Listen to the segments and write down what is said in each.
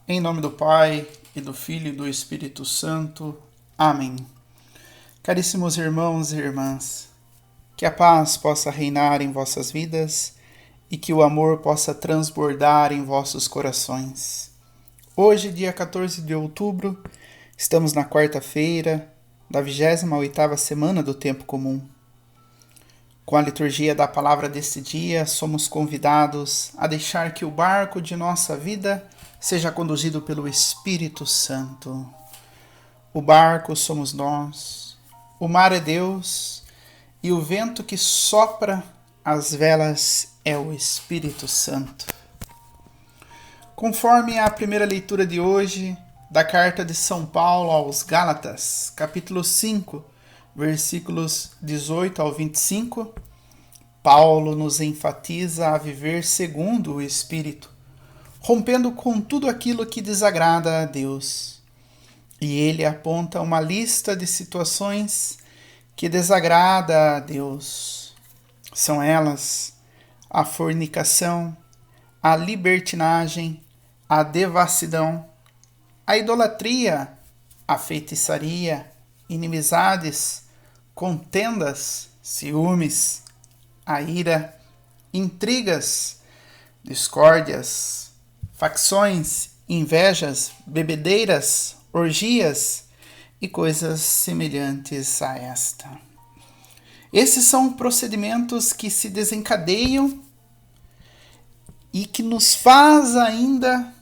Em nome do Pai, e do Filho e do Espírito Santo. Amém. Caríssimos irmãos e irmãs, que a paz possa reinar em vossas vidas e que o amor possa transbordar em vossos corações. Hoje, dia 14 de outubro, estamos na quarta-feira da 28ª semana do Tempo Comum. Com a liturgia da palavra deste dia, somos convidados a deixar que o barco de nossa vida seja conduzido pelo Espírito Santo. O barco somos nós, o mar é Deus e o vento que sopra as velas é o Espírito Santo. Conforme a primeira leitura de hoje da carta de São Paulo aos Gálatas, capítulo 5, versículos 18 ao 25, Paulo nos enfatiza a viver segundo o Espírito, rompendo com tudo aquilo que desagrada a Deus. E ele aponta uma lista de situações que desagrada a Deus. São elas a fornicação, a libertinagem, a devassidão, a idolatria, a feitiçaria, inimizades, contendas, ciúmes, a ira, intrigas, discórdias, facções, invejas, bebedeiras, orgias e coisas semelhantes a esta. Esses são procedimentos que se desencadeiam e que nos faz ainda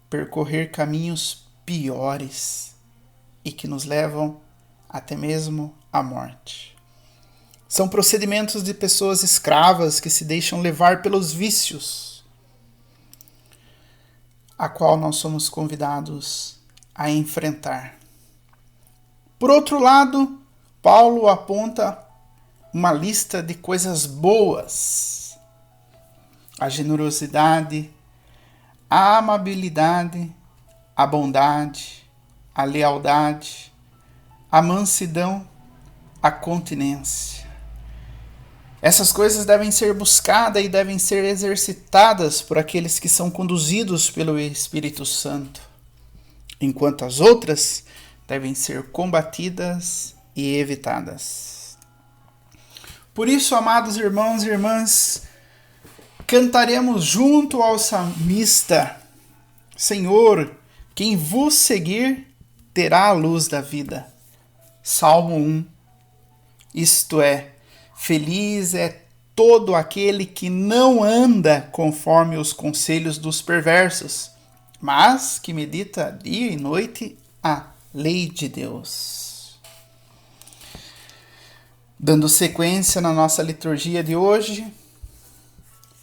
percorrer caminhos piores e que nos levam até mesmo à morte. São procedimentos de pessoas escravas que se deixam levar pelos vícios, a qual nós somos convidados a enfrentar. Por outro lado, Paulo aponta uma lista de coisas boas: a generosidade, a amabilidade, a bondade, a lealdade, a mansidão, a continência. Essas coisas devem ser buscadas e devem ser exercitadas por aqueles que são conduzidos pelo Espírito Santo, enquanto as outras devem ser combatidas e evitadas. Por isso, amados irmãos e irmãs, cantaremos junto ao salmista: Senhor, quem vos seguir terá a luz da vida. Salmo 1. Isto é, feliz é todo aquele que não anda conforme os conselhos dos perversos, mas que medita dia e noite a lei de Deus. Dando sequência na nossa liturgia de hoje,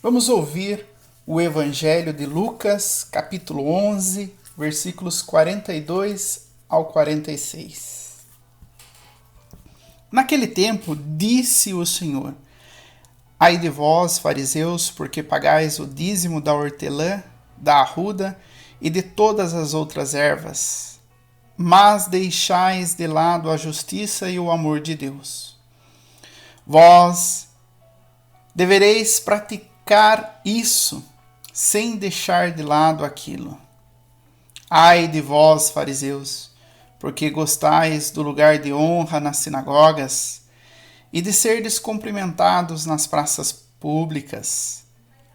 vamos ouvir o Evangelho de Lucas, capítulo 11, versículos 42 ao 46. Naquele tempo, disse o Senhor: Ai de vós, fariseus, porque pagais o dízimo da hortelã, da arruda e de todas as outras ervas, mas deixais de lado a justiça e o amor de Deus. Vós devereis praticar isso, sem deixar de lado aquilo. Ai de vós, fariseus, porque gostais do lugar de honra nas sinagogas e de ser descumprimentados nas praças públicas.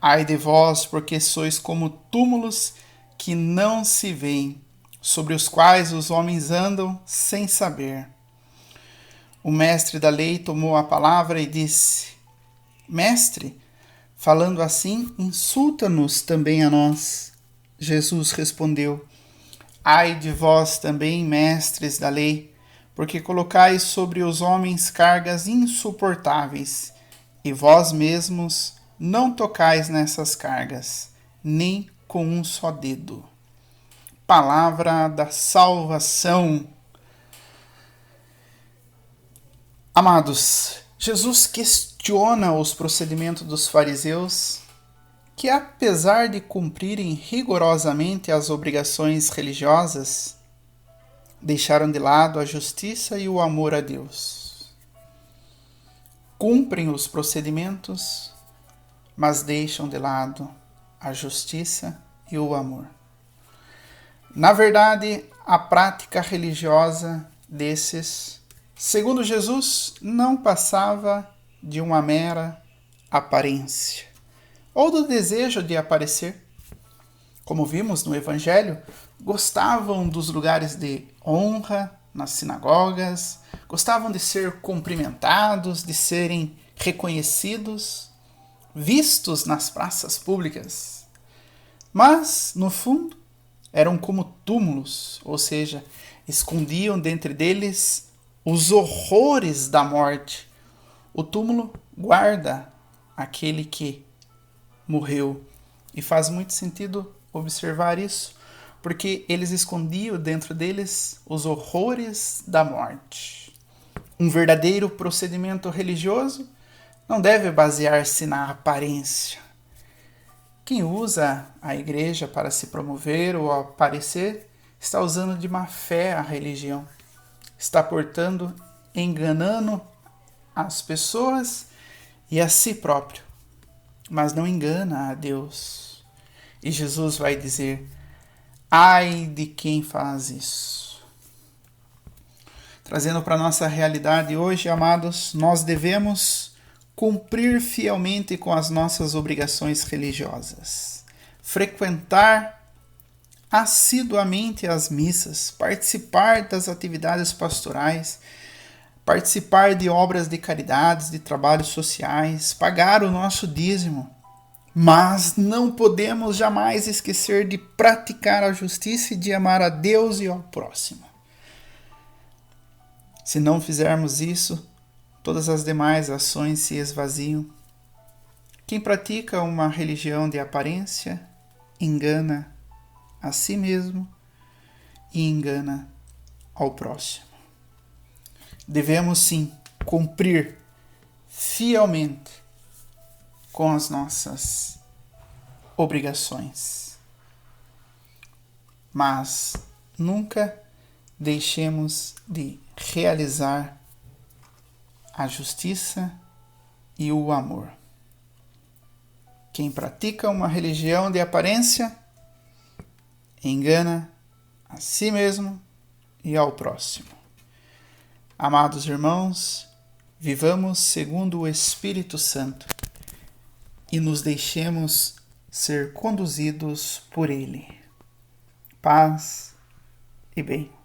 Ai de vós, porque sois como túmulos que não se veem, sobre os quais os homens andam sem saber. O mestre da lei tomou a palavra e disse: Mestre, falando assim, insulta-nos também a nós. Jesus respondeu: Ai de vós também, mestres da lei, porque colocais sobre os homens cargas insuportáveis, e vós mesmos não tocais nessas cargas, nem com um só dedo. Palavra da salvação. Amados, Jesus questiona os procedimentos dos fariseus que, apesar de cumprirem rigorosamente as obrigações religiosas, deixaram de lado a justiça e o amor a Deus. Cumprem os procedimentos, mas deixam de lado a justiça e o amor. Na verdade, a prática religiosa desses, segundo Jesus, não passava de uma mera aparência, ou do desejo de aparecer. Como vimos no Evangelho, gostavam dos lugares de honra nas sinagogas, gostavam de ser cumprimentados, de serem reconhecidos, vistos nas praças públicas. Mas, no fundo, eram como túmulos, ou seja, escondiam dentre deles os horrores da morte. O túmulo guarda aquele que morreu. E faz muito sentido observar isso, porque eles escondiam dentro deles os horrores da morte. Um verdadeiro procedimento religioso não deve basear-se na aparência. Quem usa a igreja para se promover ou aparecer está usando de má fé a religião. Está, portanto, enganando as pessoas e a si próprio, mas não engana a Deus. E Jesus vai dizer: ai de quem faz isso. Trazendo para a nossa realidade hoje, amados, nós devemos cumprir fielmente com as nossas obrigações religiosas, frequentar assiduamente as missas, participar das atividades pastorais, participar de obras de caridades, de trabalhos sociais, pagar o nosso dízimo. Mas não podemos jamais esquecer de praticar a justiça e de amar a Deus e ao próximo. Se não fizermos isso, todas as demais ações se esvaziam. Quem pratica uma religião de aparência engana a si mesmo e engana ao próximo. Devemos sim cumprir fielmente com as nossas obrigações, mas nunca deixemos de realizar a justiça e o amor. Quem pratica uma religião de aparência engana a si mesmo e ao próximo. Amados irmãos, vivamos segundo o Espírito Santo e nos deixemos ser conduzidos por Ele. Paz e bem.